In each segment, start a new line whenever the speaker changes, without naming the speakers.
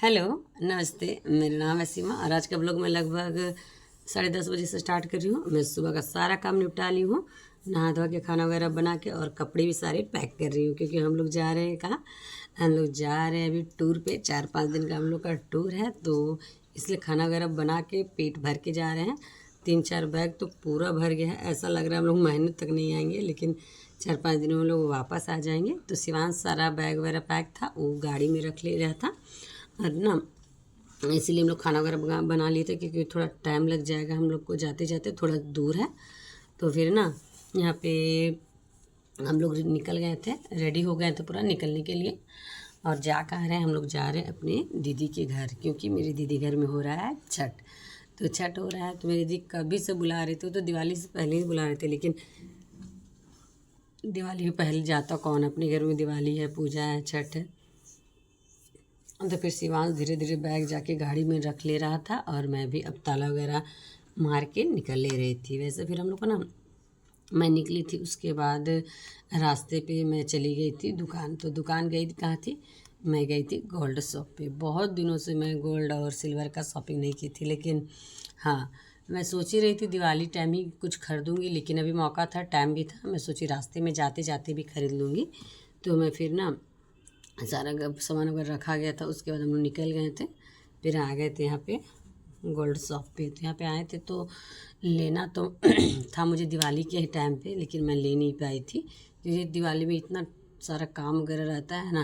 Hello, नमस्ते। मेरा नाम है सीमा और आज का ब्लॉग मैं लगभग 10:30 बजे से स्टार्ट कर रही हूँ। मैं सुबह का सारा काम निपटा ली हूँ, नहा धो के खाना वगैरह बना के और कपड़े भी सारे पैक कर रही हूँ क्योंकि हम लोग जा रहे हैं कहाँ। हम लोग जा रहे हैं अभी टूर पे। 4-5 दिन का हम लोग का टूर है, तो इसलिए खाना वगैरह बना के पेट भर के जा रहे हैं। 3-4 बैग तो पूरा भर गया है। ऐसा लग रहा है हम लोग महीने तक नहीं आएंगे, लेकिन 4-5 दिनों में लोग वापस आ जाएंगे। तो शिवांश सारा बैग वगैरह पैक था, वो गाड़ी में रख ले रहा था और ना इसीलिए हम लोग खाना वगैरह बना लिए थे क्योंकि थोड़ा टाइम लग जाएगा हम लोग को जाते जाते, थोड़ा दूर है। तो फिर ना यहाँ पे हम लोग निकल गए थे, रेडी हो गए थे पूरा निकलने के लिए। और जा कहाँ रहे हैं, हम लोग जा रहे हैं अपने दीदी के घर क्योंकि मेरी दीदी घर में हो रहा है छठ। तो छठ हो रहा है तो मेरी दीदी कभी से बुला रहे थे, तो दिवाली से पहले ही बुला रहे थे, लेकिन दिवाली से पहले जाता कौन अपने घर में। दिवाली है, पूजा है, छठ है। तो फिर शिवांश धीरे धीरे बैग जाके गाड़ी में रख ले रहा था और मैं भी अब ताला वगैरह मार के निकल ले रही थी। वैसे फिर हम लोग को ना, मैं निकली थी, उसके बाद रास्ते पे मैं चली गई थी दुकान। तो दुकान गई थी कहाँ थी, मैं गई थी गोल्ड शॉप पे। बहुत दिनों से मैं गोल्ड और सिल्वर का शॉपिंग नहीं की थी, लेकिन हाँ, मैं सोच ही रही थी दिवाली टाइम ही कुछ खरीदूँगी, लेकिन अभी मौका था, टाइम भी था। मैं सोची रास्ते में जाते जाते भी खरीद लूँगी। तो मैं फिर ना सारा सामान वगैरह रखा गया था, उसके बाद हम लोग निकल गए थे। फिर आ गए थे यहाँ पे गोल्ड शॉप पे। तो यहाँ पे आए थे तो लेना तो था मुझे दिवाली के ही टाइम पे, लेकिन मैं ले नहीं पाई थी क्योंकि दिवाली में इतना सारा काम वगैरह रहता है ना,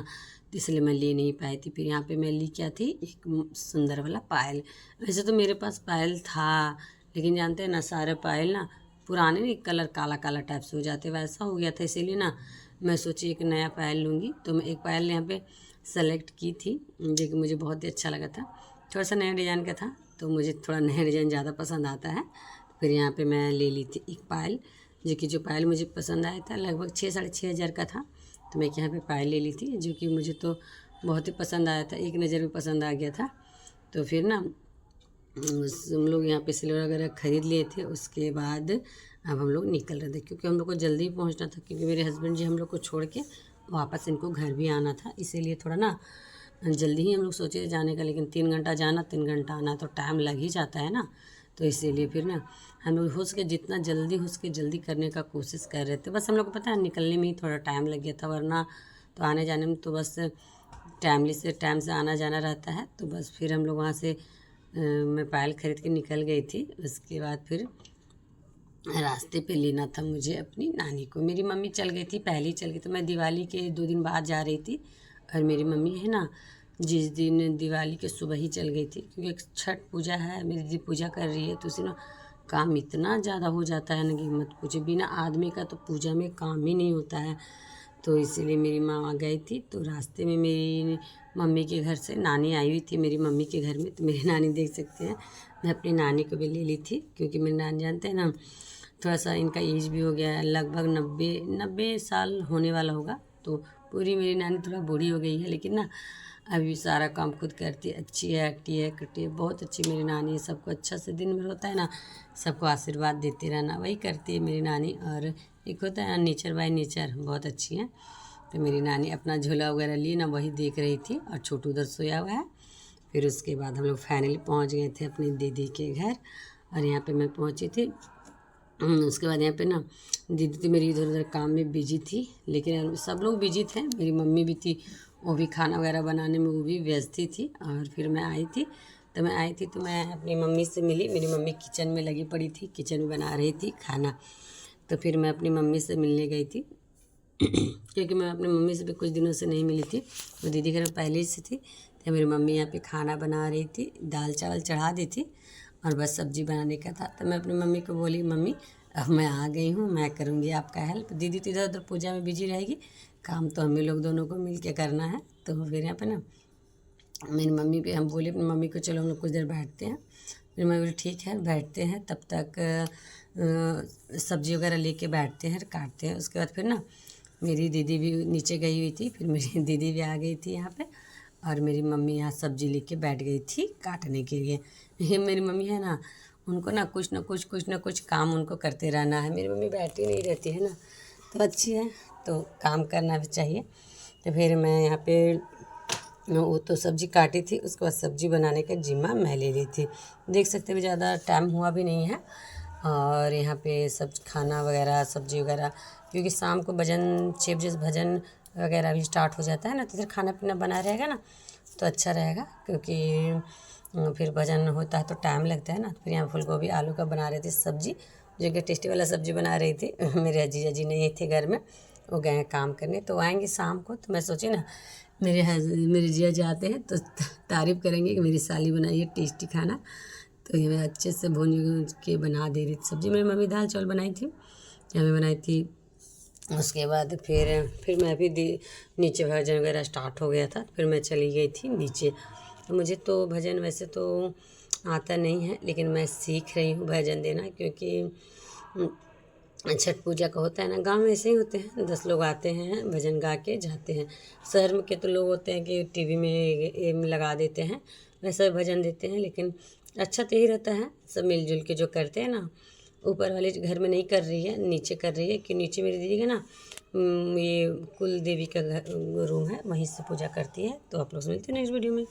तो इसलिए मैं ले नहीं पाई थी। फिर यहाँ पे मैं ली क्या थी, एक सुंदर वाला पायल। वैसे तो मेरे पास पायल था, लेकिन जानते हैं ना सारे पायल ना पुराने नहीं, कलर काला काला टाइप से हो जाते, वैसा हो गया था। इसीलिए ना मैं सोची एक नया पायल लूँगी। तो मैं एक पायल यहाँ पे सेलेक्ट की थी जो कि मुझे बहुत ही अच्छा लगा था। थोड़ा सा नया डिज़ाइन का था, तो मुझे थोड़ा नया डिज़ाइन ज़्यादा पसंद आता है। फिर यहाँ पे मैं ले ली थी एक पायल, जो पायल मुझे पसंद आया था लगभग 6-6.5 हज़ार का था। तो मैं यहाँ पे पायल ले ली थी जो कि मुझे तो बहुत ही पसंद आया था, एक नज़र में पसंद आ गया था। तो फिर ना हम लोग यहाँ पे सिल्वर वगैरह ख़रीद लिए थे। उसके बाद अब हम लोग निकल रहे थे क्योंकि हम लोग को जल्दी पहुँचना था, क्योंकि मेरे हस्बैंड जी हम लोग को छोड़ के वापस इनको घर भी आना था। इसीलिए थोड़ा ना जल्दी ही हम लोग सोचे थे जाने का, लेकिन 3 घंटा जाना 3 घंटा आना तो टाइम लग ही जाता है ना। तो इसीलिए फिर ना हम लोग हो सके जितना जल्दी हो सके जल्दी करने का कोशिश कर रहे थे। बस हम लोग को पता है निकलने में ही थोड़ा टाइम लग गया था, वरना तो आने जाने में तो बस टाइम से आना जाना रहता है। तो बस फिर हम लोग वहाँ से मैं पायल खरीद के निकल गई थी। उसके बाद फिर रास्ते पे लेना था मुझे अपनी नानी को। मेरी मम्मी चल गई थी, पहले ही चल गई, तो मैं दिवाली के 2 दिन बाद जा रही थी। और मेरी मम्मी है ना, जिस दिन दिवाली के सुबह ही चल गई थी क्योंकि छठ पूजा है, मेरी दीदी पूजा कर रही है। तो उसी ना काम इतना ज़्यादा हो जाता है ना कि मत पूछे, बिना आदमी का तो पूजा में काम ही नहीं होता है। तो इसीलिए मेरी माँ गई थी। तो रास्ते में मेरी मम्मी के घर से नानी आई हुई थी मेरी मम्मी के घर में। तो मेरी नानी देख सकते हैं, मैं अपनी नानी को भी ले ली थी क्योंकि मेरी नानी जानते हैं ना थोड़ा सा इनका एज भी हो गया है, लगभग 90 साल होने वाला होगा। तो पूरी मेरी नानी थोड़ा बूढ़ी हो गई है, लेकिन ना अभी सारा काम खुद करती है, अच्छी है, एक्टी है, कटी है, बहुत अच्छी मेरी नानी है। सबको अच्छा से दिन भर होता है ना, सबको आशीर्वाद देते रहना, वही करती है मेरी नानी। और एक होता है नेचर बाय नेचर, बहुत अच्छी है। तो मेरी नानी अपना झोला वगैरह लिए ना वही देख रही थी और छोटू उधर सोया हुआ है। फिर उसके बाद हम लोग फाइनली पहुंच गए थे अपनी दीदी के घर। और यहाँ पे मैं पहुंची थी। उसके बाद यहाँ पे ना दीदी तो मेरी इधर उधर काम में बिजी थी, लेकिन सब लोग बिजी थे। मेरी मम्मी भी थी, वो भी खाना वगैरह बनाने में वो भी व्यस्त ही थी। और फिर मैं आई थी, तो मैं अपनी मम्मी से मिली। मेरी मम्मी किचन में लगी पड़ी थी, किचन में बना रही थी खाना। तो फिर मैं अपनी मम्मी से मिलने गई थी क्योंकि मैं अपनी मम्मी से भी कुछ दिनों से नहीं मिली थी, वो दीदी घर पहले से थी। तो मेरी मम्मी यहाँ पे खाना बना रही थी, दाल चावल चढ़ा दी थी और बस सब्जी बनाने का था। तो मैं अपनी मम्मी को बोली, मम्मी अब मैं आ गई हूँ, मैं करूँगी आपका हेल्प। दीदी तो इधर उधर पूजा में बिजी रहेगी, काम तो हमें लोग दोनों को मिल के करना है। तो फिर यहाँ पे ना मेरी मम्मी पे हम बोले अपनी मम्मी को, चलो हम लोग कुछ देर बैठते हैं। फिर मैं बोली ठीक है बैठते हैं, तब तक सब्जी वगैरह लेके बैठते हैं, काटते हैं। उसके बाद फिर ना मेरी दीदी भी नीचे गई हुई थी, फिर मेरी दीदी भी आ गई थी यहाँ पे। और मेरी मम्मी यहाँ सब्जी लेके बैठ गई थी काटने के लिए। ये मेरी मम्मी है ना, उनको ना कुछ ना कुछ काम उनको करते रहना है। मेरी मम्मी बैठी नहीं रहती है ना, तो अच्छी है, तो काम करना भी चाहिए। तो फिर मैं यहाँ पे वो तो सब्ज़ी काटी थी, उसके बाद सब्ज़ी बनाने का जिम्मा मैं ले ली थी। देख सकते भी ज़्यादा टाइम हुआ भी नहीं है। और यहाँ पे सब खाना वगैरह सब्ज़ी वगैरह, क्योंकि शाम को भजन 6 बजे भजन वगैरह भी स्टार्ट हो जाता है ना, तो फिर खाना पीना बना रहेगा ना तो अच्छा रहेगा, क्योंकि फिर भजन होता है तो टाइम लगता है ना। फिर यहाँ फूल गोभी आलू का बना रही थी सब्ज़ी, जो कि टेस्टी वाला सब्ज़ी बना रही थी। मेरे जीजा जी नहीं थे घर में, वो गए हैं काम करने, तो आएंगे शाम को। तो मैं सोची ना मेरे जीजा जी आते हैं तो तारीफ़ करेंगे कि मेरी साली बनाई है टेस्टी खाना। तो ये मैं अच्छे से भून के बना दे रही थी सब्ज़ी। मेरी मम्मी दाल चावल बनाई थी, या मैं बनाई थी। उसके बाद फिर मैं भी नीचे भजन वगैरह स्टार्ट हो गया था, फिर मैं चली गई थी नीचे। मुझे तो भजन वैसे तो आता नहीं है, लेकिन मैं सीख रही हूँ भजन देना, क्योंकि छठ पूजा का होता है ना, गांव में ऐसे ही होते हैं, 10 लोग आते हैं भजन गा के जाते हैं। शहर में के तो लोग होते हैं कि टीवी में ये लगा देते हैं, वैसे भजन देते हैं। लेकिन अच्छा तो यही रहता है, सब मिलजुल के जो करते हैं ना। ऊपर वाले घर में नहीं कर रही है, नीचे कर रही है, कि नीचे मेरी दीदी का ना ये कुल देवी का रूम है, वहीं से पूजा करती है। तो आप लोग से मिलते हैं नेक्स्ट वीडियो में।